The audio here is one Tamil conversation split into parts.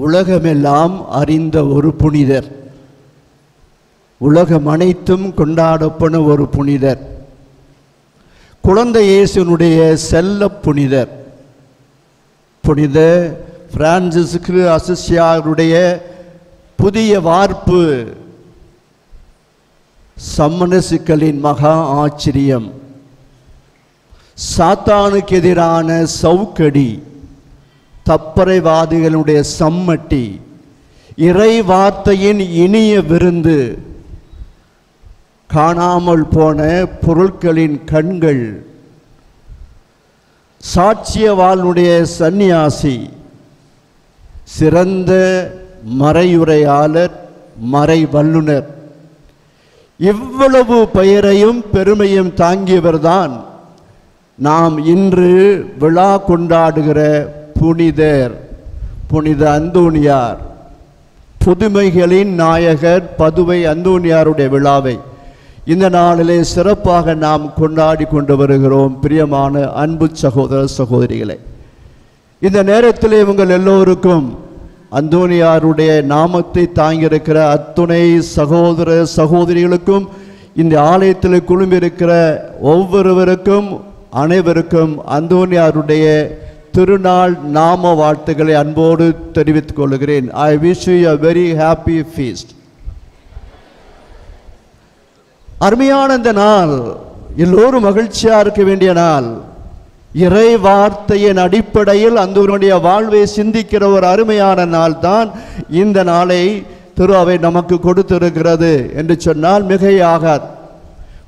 உலகமெல்லாம் அறிந்த ஒரு புனிதர், உலகம் அனைத்தும் கொண்டாடப்படும் ஒரு புனிதர், குழந்தை இயேசுனுடைய செல்ல புனிதர், புனித பிரான்சிஸ்கு அசிசியாருடைய புதிய வார்ப்பு சம்மனசுக்களின் மகா ஆச்சரியம், சாத்தானுக்கு எதிரான சவுக்கடி, தப்பறைவாதிகளுடைய சம்மட்டி, இறை வார்த்தையின் இனிய விருந்து, காணாமல் போன பொருட்களின் கண்கள், சாட்சியவாளுடைய சந்நியாசி, சிறந்த மறையுரையாளர், மறை வல்லுனர், இவ்வளவு பெயரையும் பெருமையும் தாங்கியவர்தான் நாம் இன்று விழா கொண்டாடுகிற புனிதர், புனித அந்தோனியார். புதுமைகளின் நாயகர் பதுவை அந்தோனியாருடைய விழாவை இந்த நாளிலே சிறப்பாக நாம் கொண்டாடி கொண்டு வருகிறோம். பிரியமான அன்பு சகோதர சகோதரிகளே, இந்த நேரத்திலே உங்கள் எல்லோருக்கும் அந்தோனியாருடைய நாமத்தை தாங்கியிருக்கிற அத்துணை சகோதர சகோதரிகளுக்கும், இந்த ஆலயத்தில் குழும்பியிருக்கிற ஒவ்வொருவருக்கும் அனைவருக்கும் அந்தோனியாருடைய திருநாள் நாம வாழ்த்துக்களை அன்போடு தெரிவித்துக் கொள்கிறேன். I wish you a very happy feast. அருமையான இந்த நாள் எல்லோரும் மகிழ்ச்சியா இருக்க வேண்டிய நாள். இறை வார்த்தையின் அடிப்படையில் அந்தோனியாருடைய வாழ்வை சிந்திக்கிற ஒரு அருமையான நாள் தான் இந்த நாளை திரு அவை நமக்கு கொடுத்திருக்கிறது என்று சொன்னால் மிகையாகாது.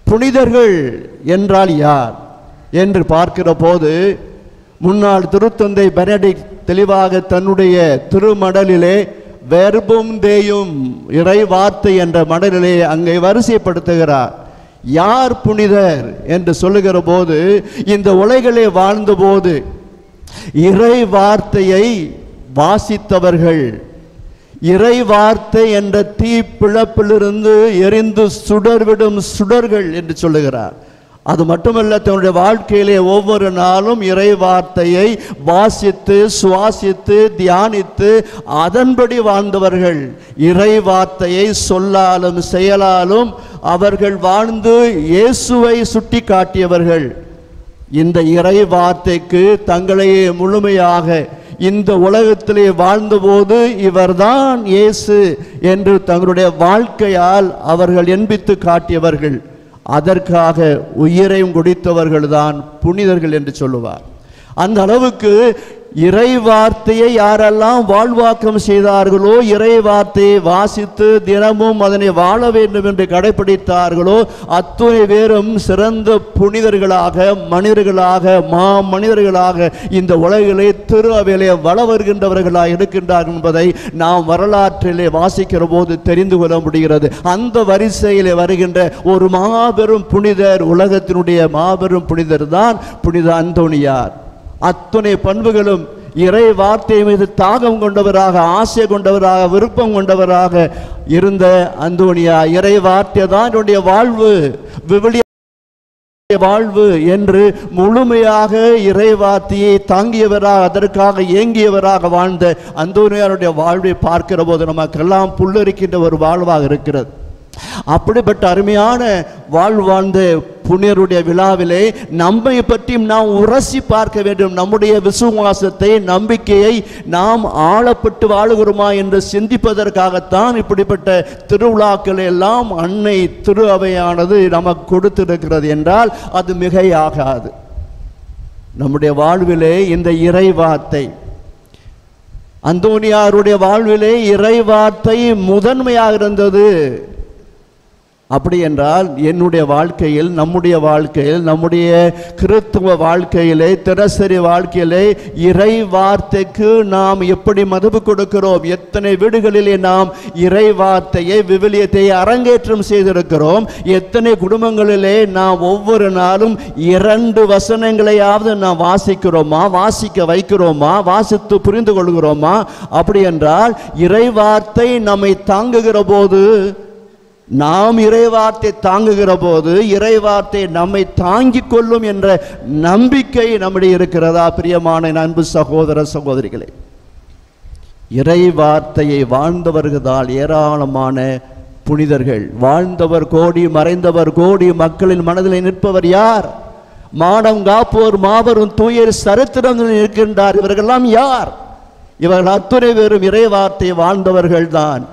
புனிதர்கள் என்றால் யார் என்று பார்க்கிற போது முன்னாள் திருத்தந்தை பெனடிக்ட் தெளிவாக தன்னுடைய திருமடலிலே வெர்பும் தேயும் இறை வார்த்தை என்ற மடலிலே அங்கே வரிசைப்படுத்துகிறார். யார் புனிதர் என்று சொல்லுகிற போது, இந்த உலகிலே வாழ்ந்தபோது இறை வார்த்தையை வாசித்தவர்கள், இறை வார்த்தை என்ற தீ பிளப்பிலிருந்து எரிந்து சுடர்விடும் சுடர்கள் என்று சொல்லுகிறார். அது மட்டுமல்ல, தன்னுடைய வாழ்க்கையிலே ஒவ்வொரு நாளும் இறை வார்த்தையை வாசித்து சுவாசித்து தியானித்து அதன்படி வாழ்ந்தவர்கள். இறை வார்த்தையை சொல்லாலும் செயலாலும் அவர்கள் வாழ்ந்து இயேசுவை சுட்டி காட்டியவர்கள். இந்த இறை வார்த்தைக்கு தங்களையே முழுமையாக இந்த உலகத்திலே வாழ்ந்தபோது இவர்தான் இயேசு என்று தங்களுடைய வாழ்க்கையால் அவர்கள் எண்பித்து காட்டியவர்கள். அதற்காக உயிரையும் கொடுத்தவர்கள்தான் புனிதர்கள் என்று சொல்லுவார். அந்த அளவுக்கு இறை வார்த்தையை யாரெல்லாம் வாழ்வாக்கம் செய்தார்களோ, இறை வார்த்தையை வாசித்து தினமும் அதனை வாழ வேண்டும் என்று கடைபிடித்தார்களோ, அத்துணை பேரும் சிறந்த புனிதர்களாக, மனிதர்களாக, மனிதர்களாக இந்த உலகிலே திரு அவையிலே வள வருகின்றவர்களாக இருக்கின்றார்கள் என்பதை நாம் வரலாற்றிலே வாசிக்கிற போது தெரிந்து கொள்ள முடிகிறது. அந்த வரிசையிலே வருகின்ற ஒரு மாபெரும் புனிதர், உலகத்தினுடைய மாபெரும் புனிதர் தான் புனித அந்தோனியார். அத்துணை பண்புகளும் இறை வார்த்தை மீது தாகம் கொண்டவராக, ஆசை கொண்டவராக, விருப்பம் கொண்டவராக இருந்த அந்தோனியார் இறை வார்த்தை தான் என்னுடைய வாழ்வு, விவிலிய வாழ்வு என்று முழுமையாக இறை வார்த்தையை தாங்கியவராக, அதற்காக ஏங்கியவராக வாழ்ந்த அந்தோனியாருடைய வாழ்வை பார்க்கிற போது நமக்கெல்லாம் புல்லரிக்கின்ற ஒரு வாழ்வாக இருக்கிறது. அப்படிப்பட்ட அருமையான வாழ்ந்த புனிதருடைய விழாவிலே நம்மை பற்றி நாம் உரசி பார்க்க வேண்டும். நம்முடைய விசுவாசத்தை, நம்பிக்கையை நாம் ஆழப்பட்டு வாழுகிறோமா என்று சிந்திப்பதற்காகத்தான் இப்படிப்பட்ட திருவிழாக்கள் எல்லாம் அன்னை திரு அவையானது நமக்கு கொடுத்திருக்கிறது என்றால் அது மிகையாகாது. நம்முடைய வாழ்விலே இந்த இறை வார்த்தை, அந்தோனியாருடைய வாழ்விலே இறை வார்த்தை முதன்மையாக இருந்தது. அப்படி என்றால் என்னுடைய வாழ்க்கையில், நம்முடைய வாழ்க்கையில், நம்முடைய கிறித்துவ வாழ்க்கையிலே, தினசரி வாழ்க்கையிலே இறை வார்த்தைக்கு நாம் எப்படி மதிப்பு கொடுக்கிறோம்? எத்தனை வீடுகளிலே நாம் இறை வார்த்தையை, விவிலியத்தை அரங்கேற்றம் செய்திருக்கிறோம்? எத்தனை குடும்பங்களிலே நாம் ஒவ்வொரு நாளும் 2 வசனங்களையாவது நாம் வாசிக்கிறோமா, வாசிக்க வைக்கிறோமா, வாசித்து புரிந்து கொள்கிறோமா? அப்படி என்றால் இறை வார்த்தை நம்மை தாங்குகிற போது, நாம் இறைவார்த்தை தாங்குகிற போது இறைவார்த்தை நம்மை தாங்கிக் கொள்ளும் என்ற நம்பிக்கை நம்முடைய இருக்கிறதா? பிரியமான அன்பு சகோதர சகோதரிகளே, இறை வார்த்தையை வாழ்ந்தவர்களால் ஏராளமான புனிதர்கள். வாழ்ந்தவர் கோடி, மறைந்தவர் கோடி, மக்களின் மனதில் நிற்பவர் யார்? மானம் காப்போர் மாபெரும் தூயர் சரித்திரம் இருக்கின்றார். இவர்களெல்லாம் யார்? இவர்கள் அத்துணை பேரும் இறை வார்த்தையை வாழ்ந்தவர்கள் தான்.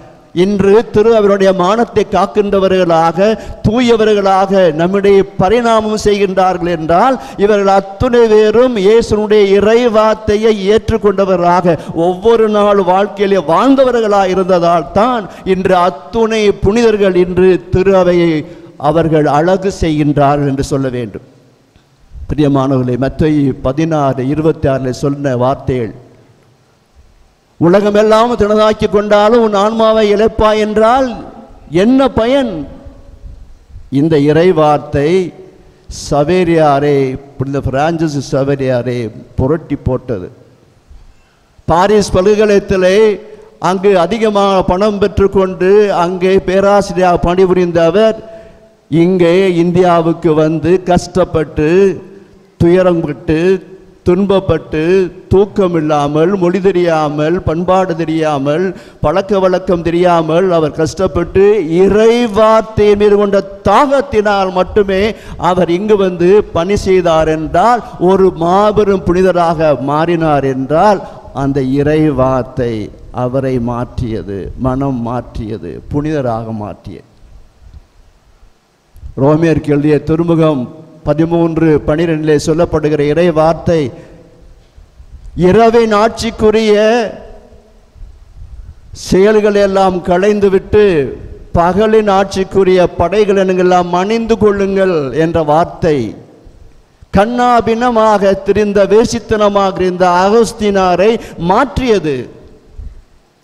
இன்று அவருடைய மானத்தை காக்கின்றவர்களாக, தூயவர்களாக நம்முடைய பரிணாமம் செய்கின்றார்கள் என்றால் இவர்கள் அத்துணை பேரும் இயேசுனுடைய இறை வார்த்தையை ஏற்றுக்கொண்டவர்களாக ஒவ்வொரு நாள் வாழ்க்கையிலே வாழ்ந்தவர்களாக இருந்ததால் தான் இன்று அத்துணை புனிதர்கள் இன்று அவையை அவர்கள் அழகு செய்கின்றார்கள் என்று சொல்ல வேண்டும். பிரியமானவர்களே, மத்தேயு 16:26 சொன்ன வார்த்தைகள், உலகமெல்லாம் தினதாக்கி கொண்டாலும் உன் ஆன்மாவை இழப்பாய் என்றால் என்ன பயன்? இந்த இறை வார்த்தை சவேரியாரை, புனித பிரான்சிஸ் சவேரியாரை புரட்டி போட்டது. பாரிஸ் பல்கலைக்கழகத்திலே அங்கு அதிகமாக பணம் பெற்றுக்கொண்டு அங்கே பேராசிரியராக பணிபுரிந்த அவர் இங்கே இந்தியாவுக்கு வந்து கஷ்டப்பட்டு, துயரப்பட்டு, துன்பப்பட்டு, தூக்கம் இல்லாமல், மொழி தெரியாமல், பண்பாடு தெரியாமல், பழக்க வழக்கம் தெரியாமல் அவர் கஷ்டப்பட்டு இறை வார்த்தையை மீது கொண்ட தாகத்தினால் மட்டுமே அவர் இங்கு வந்து பணி செய்தார் என்றால், ஒரு மாபெரும் புனிதராக மாறினார் என்றால் அந்த இறை வார்த்தை அவரை மாற்றியது, மனம் மாற்றியது, புனிதராக மாற்றியது. ரோமியருக்கு எழுதிய திருமுகம் 13:12 சொல்லப்படுகிற இறை வார்த்தை, இரவின் ஆட்சிக்குரிய செயல்களை எல்லாம் களைந்துவிட்டு பகலின் ஆட்சிக்குரிய படைகளை எல்லாம் அணிந்து கொள்ளுங்கள் என்ற வார்த்தை கண்ணாபின்னமாக திரிந்த, வேசித்தனமாக இருந்த அகஸ்தீனாரை மாற்றியது.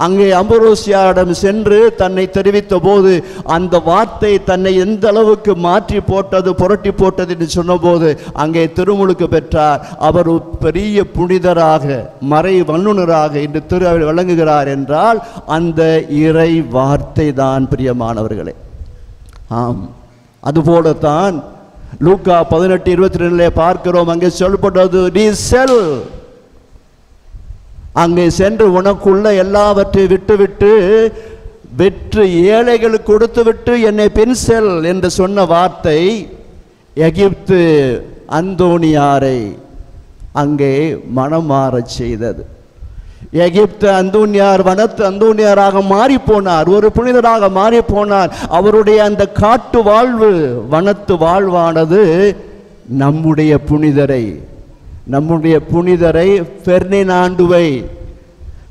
அங்கே அம்புரோசியாரிடம் சென்று தன்னை தெரிவித்த போது அந்த வார்த்தை தன்னை எந்த அளவுக்கு மாற்றி போட்டது, புரட்டி போட்டது என்று சொன்னபோது அங்கே திருமுழுக்கு பெற்றார். அவர் பெரிய புனிதராக, மறை வல்லுநராக இன்று விளங்குகிறார் என்றால் அந்த இறை வார்த்தை தான். பிரியமானவர்களே, ஆம், அதுபோலத்தான் லூக்கா 18:22 பார்க்கிறோம். அங்கே சொல்லப்பட்டது, நீ செல், அங்கே சென்று உனக்குள்ள எல்லாவற்றையும் விட்டுவிட்டு வெற்று ஏழைகளுக்கு கொடுத்து விட்டு என்னை பின் செல் என்று சொன்ன வார்த்தை எகிப்து அந்தோனியாரை அங்கே மனம் மாறச் செய்தது. எகிப்து அந்தோனியார் வனத்து அந்தோனியாராக மாறி போனார், ஒரு புனிதராக மாறி போனார். அவருடைய அந்த காட்டு வாழ்வு, வனத்து வாழ்வானது நம்முடைய புனிதரை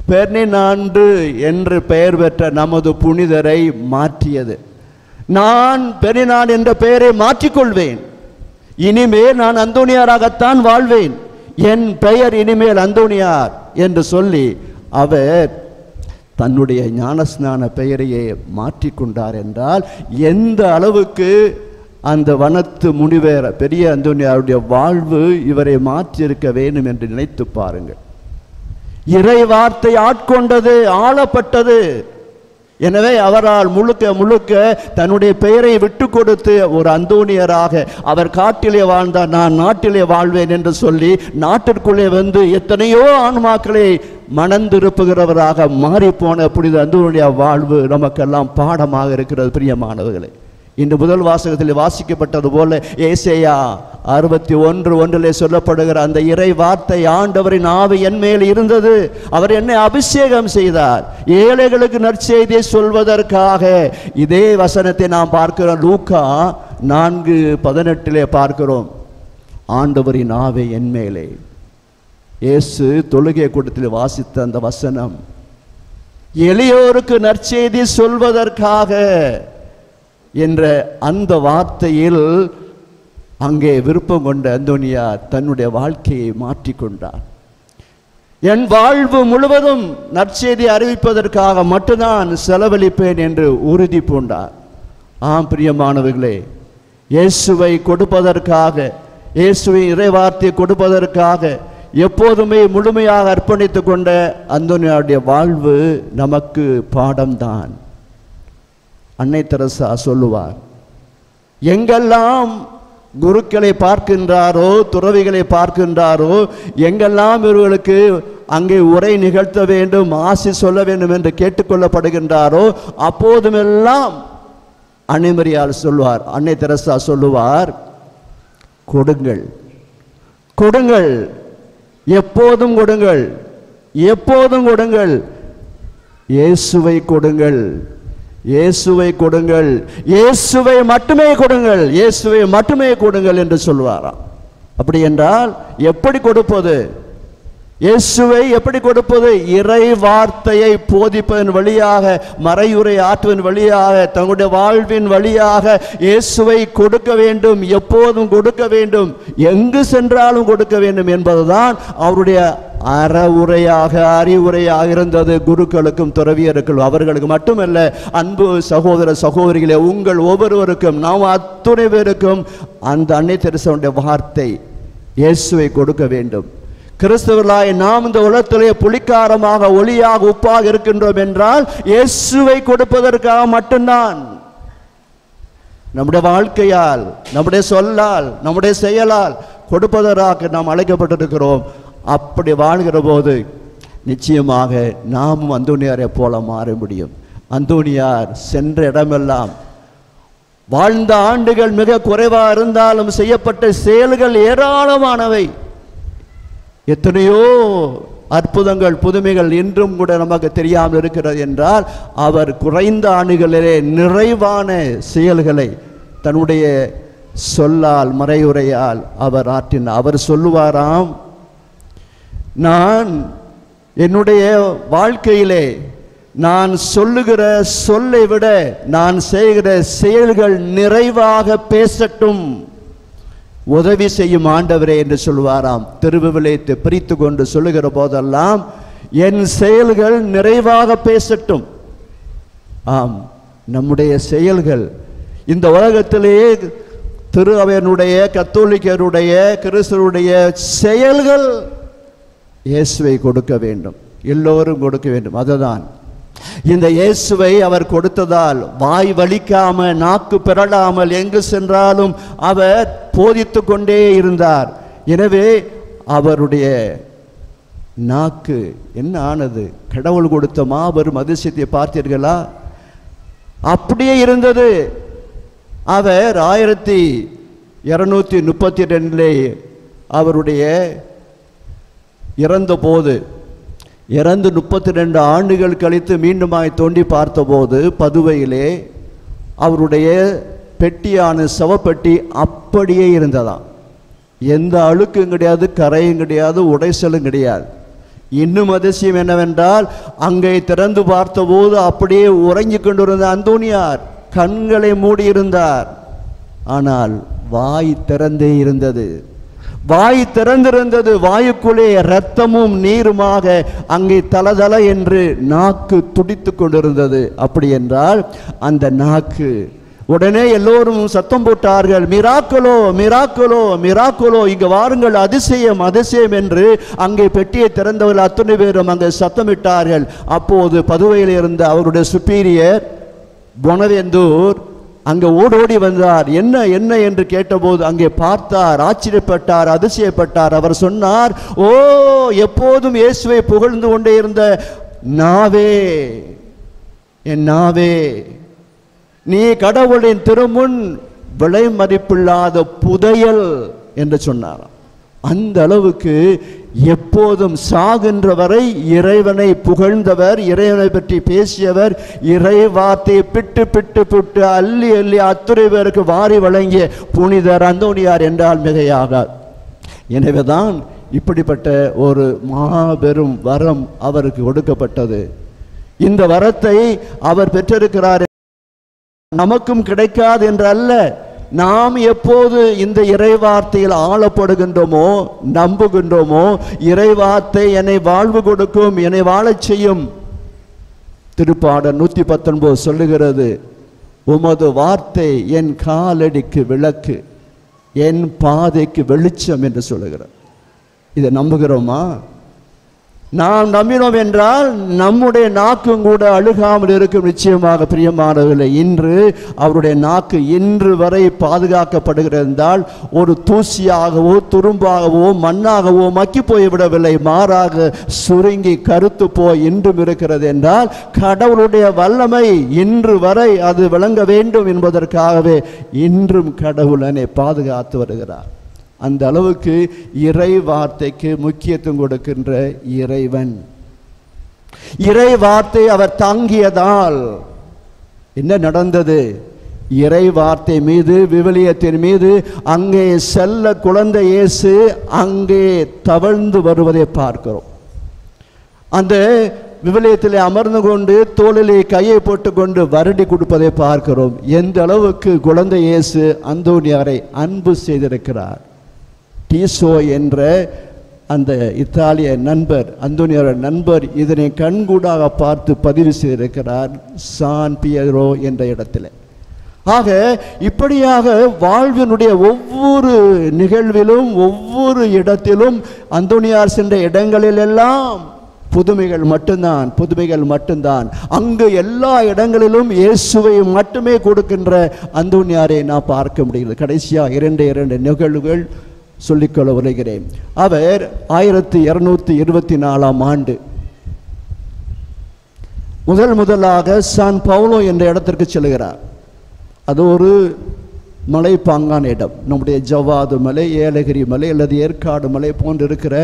பெர்னினாண்டு என்று பெயர் பெற்ற நமது புனிதரை மாற்றியது. நான் பெர்னினாண்டு என்ற பெயரை மாற்றிக்கொள்வேன், இனிமேல் நான் அந்தோனியாராகத்தான் வாழ்வேன், என் பெயர் இனிமேல் அந்தோனியார் என்று சொல்லி அவர் தன்னுடைய ஞானஸ்நான பெயரையே மாற்றிக்கொண்டார் என்றால் எந்த அளவுக்கு அந்த வனத்து முனிவர் பெரிய அந்தோனியாருடைய வாழ்வு இவரை மாற்றியிருக்க வேண்டும் என்று நினைத்து பாருங்கள். இறை வார்த்தை ஆட்கொண்டது, ஆளப்பட்டது. எனவே அவரால் முழுக்க தன்னுடைய பெயரை விட்டு கொடுத்து ஒரு அந்தோனியராக அவர் காட்டிலே வாழ்ந்தார், நான் நாட்டிலே வாழ்வேன் என்று சொல்லி நாட்டிற்குள்ளே வந்து எத்தனையோ ஆன்மாக்களை மணந்திருப்புகிறவராக மாறிப்போன புனித அந்தோனியா வாழ்வு நமக்கெல்லாம் பாடமாக இருக்கிறது. பிரியமானவர்களே, இன்று முதல் வாசகத்தில் வாசிக்கப்பட்டது போல ஏசாயா 61:1 சொல்லப்படுகிற அந்த இறை வார்த்தை, ஆண்டவரின் ஆவி என் மேல் இருந்தது, அவர் என்னை அபிஷேகம் செய்தார் ஏழைகளுக்கு நற்செய்தியை சொல்வதற்காக. இதே வசனத்தை நாம் பார்க்கிறோம். லூக்கா 4:18 பார்க்கிறோம், ஆண்டவரின் ஆவி என் மேலே. இயேசு தொழுகை கூட்டத்தில் வாசித்த அந்த வசனம் எளியோருக்கு நற்செய்தி சொல்வதற்காக என்ற அந்த வார்த்தையில் அங்கே விருப்பம் கொண்ட அந்தோனியா தன்னுடைய வாழ்க்கையை மாற்றிக்கொண்டார். என் வாழ்வு முழுவதும் நற்செய்தி அறிவிப்பதற்காக மட்டும்தான் செலவழிப்பேன் என்று உறுதி பூண்டார். ஆம் பிரியமானவர்களே, இயேசுவை கொடுப்பதற்காக, இயேசுவை இறைவார்த்தையை கொடுப்பதற்காக எப்போதுமே முழுமையாக அர்ப்பணித்து கொண்ட அந்தோனியாவுடைய வாழ்வு நமக்கு பாடம்தான். அன்னை தெரசா சொல்லுவார், எங்கெல்லாம் குருக்களை பார்க்கின்றாரோ, துறவிகளை பார்க்கின்றாரோ, எங்கெல்லாம் இவர்களுக்கு அங்கே உரை நிகழ்த்த வேண்டும், ஆசி சொல்ல வேண்டும் என்று கேட்டுக்கொள்ளப்படுகின்றாரோ அப்போதுமெல்லாம் அன்னைமரியாள் சொல்வார், அன்னை தெரசா சொல்லுவார், கொடுங்கள் கொடுங்கள், எப்போதும் கொடுங்கள், எப்போதும் கொடுங்கள், இயேசுவை கொடுங்கள், இயேசுவை கொடுங்கள், இயேசுவை மட்டுமே கொடுங்கள், இயேசுவை மட்டுமே கொடுங்கள் என்று சொல்வாராம். அப்படி என்றால் எப்படி கொடுப்பது? இயேசுவை எப்படி கொடுப்பது? இறை வார்த்தையை போதிப்பதன் வழியாக, மறையுரை ஆற்றுவதன் வழியாக, தங்களுடைய வாழ்வின் வழியாக இயேசுவை கொடுக்க வேண்டும், எப்போதும் கொடுக்க வேண்டும், எங்கு சென்றாலும் கொடுக்க வேண்டும் என்பதுதான் அவருடைய அறவுரையாக, அறிவுரையாக இருந்தது. குருக்களுக்கும் துறவியருக்கும், அவர்களுக்கு மட்டுமல்ல, அன்பு சகோதர சகோதரிகளே, உங்கள் ஒவ்வொருவருக்கும், நாம் அத்துணை பேருக்கும் அந்த அன்னை தெரசாவுடைய வார்த்தை, இயேசுவை கொடுக்க வேண்டும். கிறிஸ்தவர்களாய் நாம் இந்த உலகத்திலே புளிக்காரமாக, ஒளியாக, உப்பாக இருக்கின்றோம் என்றால் இயேசுவை கொடுப்பதற்காக மட்டும்தான். நம்முடைய வாழ்க்கையால், நம்முடைய சொல்லால், நம்முடைய செயலால் கொடுப்பதற்காக நாம் அழைக்கப்பட்டிருக்கிறோம். அப்படி வாழ்கிற போது நிச்சயமாக நாமும் அந்தோனியாரை போல மாற முடியும். அந்தோனியார் சென்ற இடமெல்லாம், வாழ்ந்த ஆண்டுகள் மிக குறைவாக இருந்தாலும் செய்யப்பட்ட செயல்கள் ஏராளமானவை, எத்தனையோ அற்புதங்கள், புதுமைகள் இன்றும் கூட நமக்கு தெரியாமல் இருக்கிறது என்றால், அவர் குறைந்த ஆண்டுகளிலே நிறைவான செயல்களை தன்னுடைய சொல்லால், மறையுரையால் அவர் ஆற்றினார். அவர் சொல்லுவாராம், நான் என்னுடைய வாழ்க்கையிலே நான் சொல்லுகிற சொல்லை விட நான் செய்கிற செயல்கள் நிறைவாக பேசட்டும், உதவி செய்யும் ஆண்டவரே என்று சொல்வாராம். திருவிவிலியத்தை பிரித்து கொண்டு சொல்லுகிற போதெல்லாம், என் செயல்கள் நிறைவாக பேசட்டும். ஆம், நம்முடைய செயல்கள் இந்த உலகத்திலேயே திரு அவையனுடைய, கத்தோலிக்கருடைய, கிறிஸ்தவருடைய செயல்கள் இயேசுவை கொடுக்க வேண்டும், எல்லோரும் கொடுக்க வேண்டும். அதுதான் இந்த இயேசுவை அவர் கொடுத்ததால் வாய் வலிக்காம, நாக்கு பிறழாமல் எங்கு சென்றாலும் அவர் போதித்து கொண்டே இருந்தார். எனவே அவருடைய நாக்கு என்ன ஆனது? கடவுள் கொடுத்த மாபெரும் அதிசயத்தை பார்த்தீர்களா? அப்படியே இருந்தது. அவர் 1232 அவருடைய இறந்த போது, இறந்து 32 ஆண்டுகள் கழித்து மீண்டுமாய் தோண்டி பார்த்தபோது பதுவையிலே அவருடைய பெட்டியான சவப்பெட்டி அப்படியே இருந்ததாம். எந்த அழுக்கும் கிடையாது, கரையும் கிடையாது, உடைசலும் கிடையாது. இன்னும் அதிசயம் என்னவென்றால், அங்கே திறந்து பார்த்தபோது அப்படியே உறங்கி கொண்டிருந்த அந்தோனியார் கண்களை மூடியிருந்தார். ஆனால் வாய் திறந்தே இருந்தது. வாய் திறந்திருந்தது. வாயுக்குள்ளே இரத்தமும் நீருமாக அங்கே தலதல என்று நாக்கு துடித்து கொண்டிருந்தது. அப்படி என்றால் அந்த நாக்கு, உடனே எல்லோரும் சத்தம் போட்டார்கள், மிராக்கலோ மிராக்கலோ மிராக்கலோ, இங்கு வாருங்கள், அதிசயம் அதிசயம் என்று அங்கே பெட்டியை திறந்தவர்கள் அத்தனை பேரும் அங்கே சத்தமிட்டார்கள். அப்போது பதுவையில் இருந்த அவருடைய சுப்பீரியர் பொனவேந்தூர் அங்கே ஓடோடி வந்தார். என்ன என்ன என்று கேட்டபோது அங்கே பார்த்தார், ஆச்சரியப்பட்டார், அதிசயப்பட்டார். அவர் சொன்னார், ஓ, எப்போதும் இயேசுவை புகழ்ந்து கொண்டே இருந்த நாவே, என் நாவே, நீ கடவுளின் திருமுன் விலை மதிப்பில்லாத புதையல் என்று சொன்னார். அந்த அளவுக்கு எப்போதும் சாகின்ற வரை இறைவனை புகழ்ந்தவர், இறைவனை பற்றி பேசியவர், இறை வார்த்தையை பிட்டு பிட்டு பிட்டு அள்ளி அள்ளி அத்துறை பேருக்கு வாரி வழங்கிய புனிதர் அந்தோனியார் என்றால் மிகையாகார். எனவேதான் இப்படிப்பட்ட ஒரு மாபெரும் வரம் அவருக்கு கொடுக்கப்பட்டது. இந்த வரத்தை அவர் பெற்றிருக்கிறார், நமக்கும் கிடைக்காது என்று அல்ல. நாம் எப்போது இந்த இறைவார்த்தையில் ஆளப்படுகின்றோமோ, நம்புகின்றோமோ, இறைவார்த்தை என்னை வாழ்வு கொடுக்கும், என்னை வாழச் செய்யும். திருப்பாடல் 119 சொல்லுகிறது, உமது வார்த்தை என் காலடிக்கு விளக்கு, என் பாதைக்கு வெளிச்சம் என்று சொல்லுகிறார். இதை நம்புகிறோமா? நாம் நம்பினோம் என்றால் நம்முடைய நாக்கும் கூட அழுகாமல் இருக்கும். நிச்சயமாக பிரியமானவர்களே, இன்று அவருடைய நாக்கு இன்று வரை பாதுகாக்கப்படுகிறது என்றால் ஒரு தூசியாகவோ துரும்பாகவோ மண்ணாகவோ மக்கி போய்விடவில்லை, மாறாக சுருங்கி கருத்து போய் இன்றும் இருக்கிறது என்றால் கடவுளுடைய வல்லமை இன்று வரை அது விளங்க வேண்டும் என்பதற்காகவே இன்றும் கடவுள் என்னை பாதுகாத்து வருகிறார். அந்த அளவுக்கு இறை வார்த்தைக்கு முக்கியத்துவம் கொடுக்கின்ற இறைவன். இறை வார்த்தை அவர் தாங்கியதால் என்ன நடந்தது? இறை வார்த்தை மீது, விவிலியத்தின் மீது அங்கே செல்ல குழந்தை இயேசு அங்கே தவழ்ந்து வருவதை பார்க்கிறோம். அந்த விவிலியத்திலே அமர்ந்து கொண்டு தோளிலே கையை போட்டுக்கொண்டு வருடி கொடுப்பதை பார்க்கிறோம். எந்த அளவுக்கு குழந்தை இயேசு அந்தோனியாரை அன்பு செய்திருக்கிறார். டீசோ என்ற அந்த இத்தாலிய நண்பர், அந்தோனியார நண்பர், இதனை கண்கூடாக பார்த்து பதிவு செய்திருக்கிறார் சான் பியரோ என்ற இடத்துல. ஆக இப்படியாக வாழ்வினுடைய ஒவ்வொரு நிகழ்விலும் ஒவ்வொரு இடத்திலும் அந்தோனியார் சென்ற இடங்களிலெல்லாம் புதுமைகள் மட்டும்தான், புதுமைகள் மட்டும்தான். அங்கு எல்லா இடங்களிலும் இயேசுவை மட்டுமே கொடுக்கின்ற அந்தோனியாரை நான் பார்க்க முடிகிறது. கடைசியாக இரண்டு நிகழ்வுகள் சொல்லிக்கொள்ள வருகிறேன். அவர் 1224ஆம் ஆண்டு முதலாக சான் பவுலோ என்ற இடத்திற்கு செல்கிறார். அது ஒரு மலைப்பாங்கான இடம். நம்முடைய ஜவ்வாது மலை, ஏலகிரி மலை அல்லது ஏற்காடு மலை போன்று இருக்கிற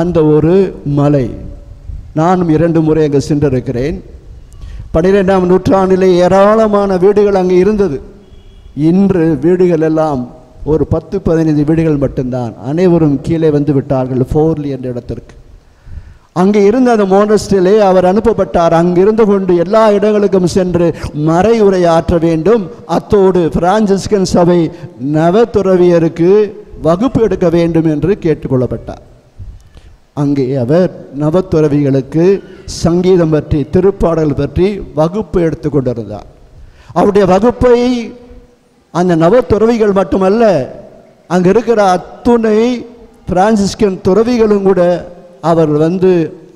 அந்த ஒரு மலை. நானும் 2 முறை அங்கே சென்றிருக்கிறேன். 12ஆம் நூற்றாண்டிலே ஏராளமான வீடுகள் அங்கே இருந்தது. இன்று வீடுகள் எல்லாம் ஒரு 10-15 வீடுகள் மட்டும்தான். அனைவரும் கீழே வந்து விட்டார்கள் ஃபோர்லி என்ற இடத்திற்கு. அங்கே இருந்த அந்த மோனஸ்டிலே அவர் அனுப்பப்பட்டார். அங்கிருந்து கொண்டு எல்லா இடங்களுக்கும் சென்று மறை உரையாற்ற வேண்டும். அத்தோடு பிரான்சிஸ்கன் சபை நவதுறவியருக்கு வகுப்பு எடுக்க வேண்டும் என்று கேட்டுக்கொள்ளப்பட்டார். அங்கே அவர் நவத்துறவிகளுக்கு சங்கீதம் பற்றி, திருப்பாடல் பற்றி வகுப்பு எடுத்து கொண்டிருந்தார். அவருடைய வகுப்பை அந்த நவத்துறவிகள் மட்டுமல்ல, அங்கே இருக்கிற அத்துணை பிரான்சிஸ்கன் துறவிகளும் கூட அவர் வந்து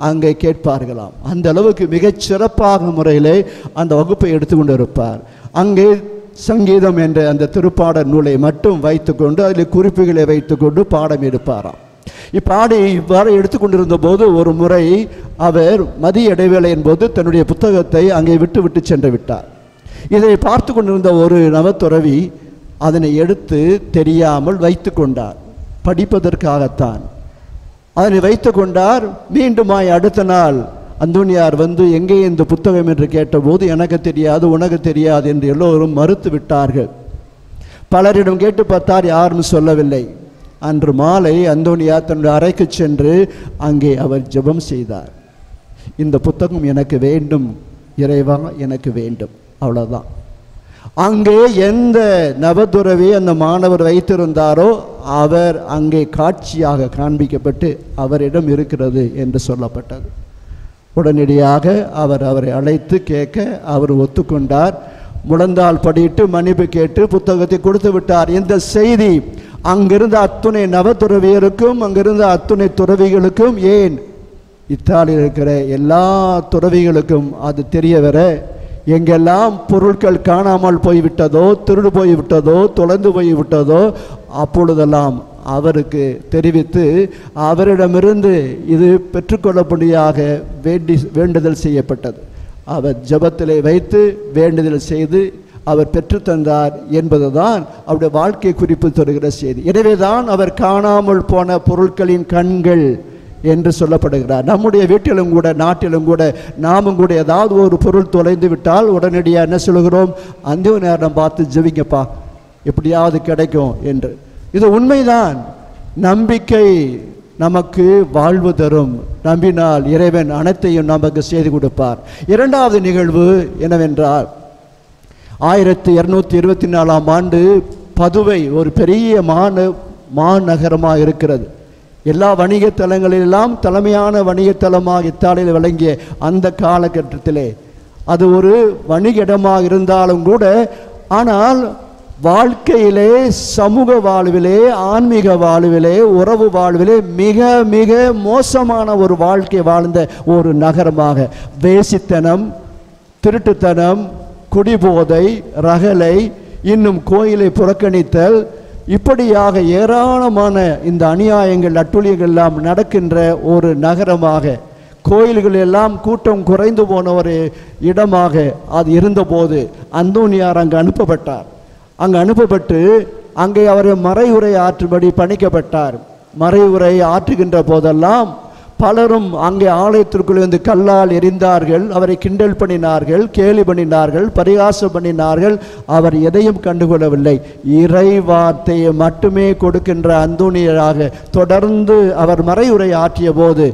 அங்கே கேட்பார்களாம். அந்த அளவுக்கு மிகச் சிறப்பாக முறையிலே அந்த வகுப்பை எடுத்து கொண்டு இருப்பார். அங்கே சங்கீதம் என்ற அந்த திருப்பாடல் நூலை மட்டும் வைத்துக்கொண்டு அதில் குறிப்புகளை வைத்துக்கொண்டு பாடம் எடுப்பாராம். இப்பாடி இவ்வாறு எடுத்துக்கொண்டிருந்த போது ஒரு முறை அவர் மதிய இடைவேளையின் போது தன்னுடைய புத்தகத்தை அங்கே விட்டு சென்று விட்டார். இதை பார்த்து கொண்டிருந்த ஒரு நவத்துறவி அதனை எடுத்து தெரியாமல் வைத்து கொண்டார். படிப்பதற்காகத்தான் அதனை வைத்து கொண்டார். மீண்டுமாய் அடுத்த நாள் அந்தோனியார் வந்து எங்கே இந்த புத்தகம் என்று கேட்டபோது எனக்கு தெரியாது, உனக்கு தெரியாது என்று எல்லோரும் மறுத்து விட்டார்கள். பலரிடம் கேட்டு பார்த்தார், யாரும் சொல்லவில்லை. அன்று மாலை அந்தோனியார் தன்னுடைய அறைக்கு சென்று அங்கே அவர் ஜெபம் செய்தார். இந்த புத்தகம் எனக்கு வேண்டும் இறைவா, எனக்கு வேண்டும். அவ்வளோதான். அங்கே எந்த நவதுறவி அந்த மாணவர் வைத்திருந்தாரோ அவர் அங்கே காட்சியாக காண்பிக்கப்பட்டு அவரிடம் இருக்கிறது என்று சொல்லப்பட்டது. உடனடியாக அவரை அழைத்து கேட்க அவர் ஒத்துக்கொண்டார். முழந்தால் படியிட்டு மன்னிப்பு கேட்டு புத்தகத்தை கொடுத்து விட்டார். இந்த செய்தி அங்கிருந்த அத்துணை நவதுறவியருக்கும் அங்கிருந்த அத்துணை துறவிகளுக்கும், ஏன் இத்தாலியில் இருக்கிற எல்லா துறவிகளுக்கும் அது தெரிய வர, எங்கெல்லாம் பொருட்கள் காணாமல் போய்விட்டதோ, திருடு போய்விட்டதோ, தொலைந்து போய்விட்டதோ அப்பொழுதெல்லாம் அவருக்கு தெரிவித்து அவரிடமிருந்து இது பெற்றுக்கொள்ளப்படியாக வேண்டுதல் செய்யப்பட்டது. அவர் ஜெபத்திலே வைத்து வேண்டுதல் செய்து அவர் பெற்றுத்தந்தார் என்பதுதான் அவருடைய வாழ்க்கை குறிப்பு தருகிற செய்தி. எனவேதான் அவர் காணாமல் போன பொருட்களின் கண்கள் என்று சொல்லப்படுகிறார். நம்முடைய வீட்டிலும் கூட நாட்டிலும் கூட நாமும் கூட ஏதாவது ஒரு பொருள் தொலைந்து விட்டால் உடனடியாக என்ன சொல்கிறோம்? அந்த நேரம் பார்த்து ஜெபிங்கப்பா, எப்படியாவது கிடைக்கும் என்று. இது உண்மைதான். நம்பிக்கை நமக்கு வாழ்வு தரும். நம்பினால் இறைவன் அனைத்தையும் நமக்கு செய்து கொடுப்பார். இரண்டாவது நிகழ்வு என்னவென்றால் 1224ஆம் ஆண்டு பதுவை ஒரு பெரிய மாநகரமாக இருக்கிறது. எல்லா வணிக தலங்களிலெல்லாம் தலைமையான வணிகத்தலமாக இத்தாலியில் விளங்கிய அந்த காலகட்டத்திலே அது ஒரு வணிக இடமாக இருந்தாலும் கூட, ஆனால் வாழ்க்கையிலே, சமூக வாழ்விலே, ஆன்மீக வாழ்விலே, உறவு வாழ்விலே மிக மிக மோசமான ஒரு வாழ்க்கை வாழ்ந்த ஒரு நகரமாக வேசித்தனம், திருட்டுத்தனம், குடிபோதை, ரகளை, இன்னும் கோயிலை புறக்கணித்தல், இப்படியாக ஏராளமான இந்த அநியாயங்கள், அட்டுழியங்கள் எல்லாம் நடக்கின்ற ஒரு நகரமாக, கோயில்கள் எல்லாம் கூட்டம் குறைந்து போன ஒரு இடமாக அது இருந்தபோது அந்தோனியார் அங்கு அனுப்பப்பட்டார். அங்கு அனுப்பப்பட்டு அங்கே அவர் மறைவுரை ஆற்றும்படி பணிக்கப்பட்டார். மறைவுரை ஆற்றுகின்ற போதெல்லாம் பலரும் அங்கே ஆலயத்திற்குள் வந்து கல்லால் எறிந்தார்கள், அவரை கிண்டல் பண்ணினார்கள், கேலி பண்ணினார்கள், பரிகாசம் பண்ணினார்கள். அவர் எதையும் கண்டுகொள்ளவில்லை. இறை வார்த்தையை மட்டுமே கொடுக்கின்ற அந்தோனியராக தொடர்ந்து அவர் மறைவுரை ஆற்றிய போது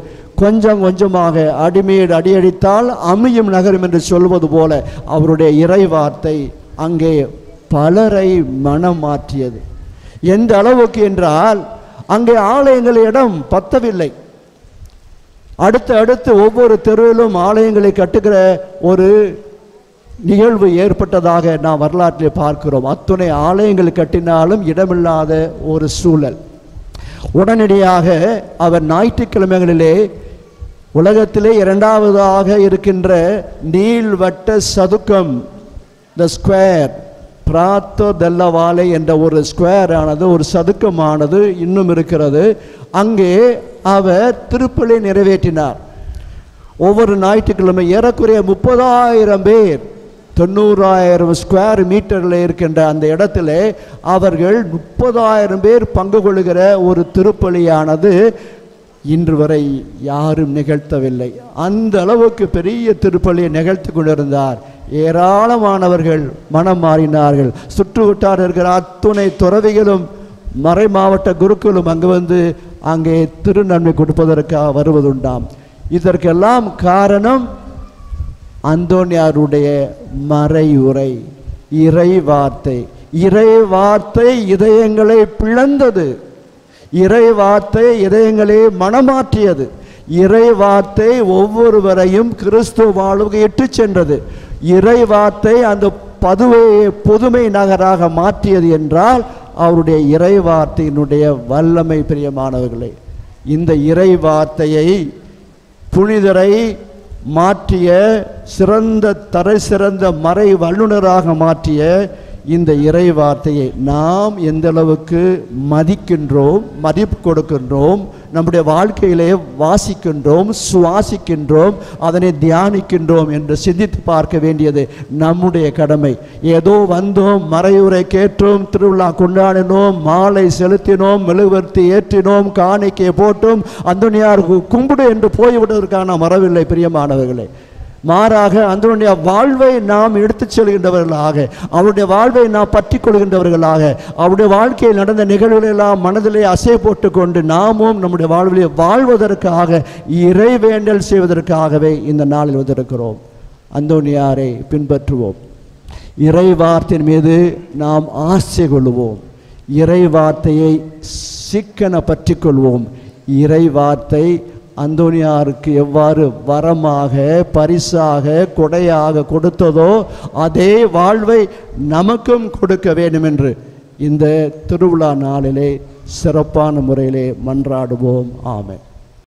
கொஞ்சம் கொஞ்சமாக அடிமேடு அடியடித்தால் அமையும் நகரம் என்று சொல்வது போல அவருடைய இறை வார்த்தை அங்கே பலரை மனம் மாற்றியது. எந்த அளவுக்கு என்றால் அங்கே ஆலயங்கள் இடம் பத்தவில்லை. அடுத்து ஒவ்வொரு தெருவிலும் ஆலயங்களை கட்டுகிற ஒரு நிகழ்வு ஏற்பட்டதாக நாம் வரலாற்றிலே பார்க்கிறோம். அத்துணை ஆலயங்கள் கட்டினாலும் இடமில்லாத ஒரு சூழல். உடனடியாக அவர் ஞாயிற்றுக்கிழமைகளிலே உலகத்திலே இரண்டாவதாக இருக்கின்ற நீள்வட்ட சதுக்கம், த ஸ்கொயர், பிராத்தோ தெல்ல வாலை என்ற ஒரு ஸ்கொயர் ஆனது, ஒரு சதுக்கமானது இன்னும் இருக்கிறது. அங்கே அவர் திருப்பலி நிறைவேற்றினார். ஒவ்வொரு ஞாயிற்றுக்கிழமை ஏறக்குறைய 30,000 பேர் 90,000 ஸ்கொயர் மீட்டரில் இருக்கின்ற அந்த இடத்துல அவர்கள் 30,000 பேர் பங்கு கொள்கிற ஒரு திருப்பலியானது இன்று வரை யாரும் நிகழ்த்தவில்லை. அந்த அளவுக்கு பெரிய திருப்பலியை நிகழ்த்தி கொண்டிருந்தார். ஏராளமானவர்கள் மனம் மாறினார்கள். சுற்று வட்டார இருக்கிற அத்துணை துறவிகளும் மறை மாவட்ட குருக்களும் அங்கு வந்து அங்கே திருநன்மை கொடுப்பதற்காக வருவதுண்டாம். இதற்கெல்லாம் காரணம் அந்தோனியாருடைய மறையுரை, இறை வார்த்தை. இறை வார்த்தை இதயங்களை பிளந்தது. இறை வார்த்தை இதயங்களை மனமாற்றியது. இறை வார்த்தை ஒவ்வொருவரையும் கிறிஸ்துவ வாழ்வுக்கு இட்டு சென்றது. இறை வார்த்தை அந்த பொதுமை நகராக மாற்றியது என்றால் அவருடைய இறை வார்த்தையினுடைய வல்லமை. பிரியமானவர்களே, இந்த இறை வார்த்தையை புனிதரை மாற்றிய சிறந்த மறை வல்லுநராக மாற்றிய இந்த இறை வார்த்தையை நாம் எந்த அளவுக்கு மதிக்கின்றோம், மதிப்பு கொடுக்கின்றோம், நம்முடைய வாழ்க்கையிலே வாசிக்கின்றோம், சுவாசிக்கின்றோம், அதனை தியானிக்கின்றோம் என்று சிந்தித்து பார்க்க வேண்டியது நம்முடைய கடமை. ஏதோ வந்தோம், மறையுரை கேட்டோம், திருவிழா கொண்டாடினோம், மாலை செலுத்தினோம், மெழுகுவர்த்தி ஏற்றினோம், காணிக்கை போட்டோம், அந்தோனியாருக்கு கும்பிடு என்று போய்விடுவதற்கான வரவில்லை. பிரியமானவர்களே, மாறாக அந்தோனியா வாழ்வை நாம் எடுத்துச் செல்கின்றவர்களாக, அவருடைய வாழ்வை நாம் பற்றி கொள்கின்றவர்களாக, அவருடைய வாழ்க்கையில் நடந்த நிகழ்வுகளெல்லாம் மனதிலே அசை போட்டு கொண்டு நாமும் நம்முடைய வாழ்விலே வாழ்வதற்காக, இறைவேண்டல் செய்வதற்காகவே இந்த நாளில் வந்திருக்கிறோம். அந்தோனியாரை பின்பற்றுவோம். இறை வார்த்தையின் மீது நாம் ஆசை கொள்வோம். இறை வார்த்தையை சிக்கன பற்றி கொள்வோம். இறை வார்த்தை அந்தோனியாருக்கு எவ்வாறு வரமாக, பரிசாக, கொடையாக கொடுத்ததோ அதே வாழ்வை நமக்கும் கொடுக்க வேண்டும் என்று இந்த திருவிழா நாளிலே சிறப்பான முறையிலே மன்றாடுவோம். ஆமென்.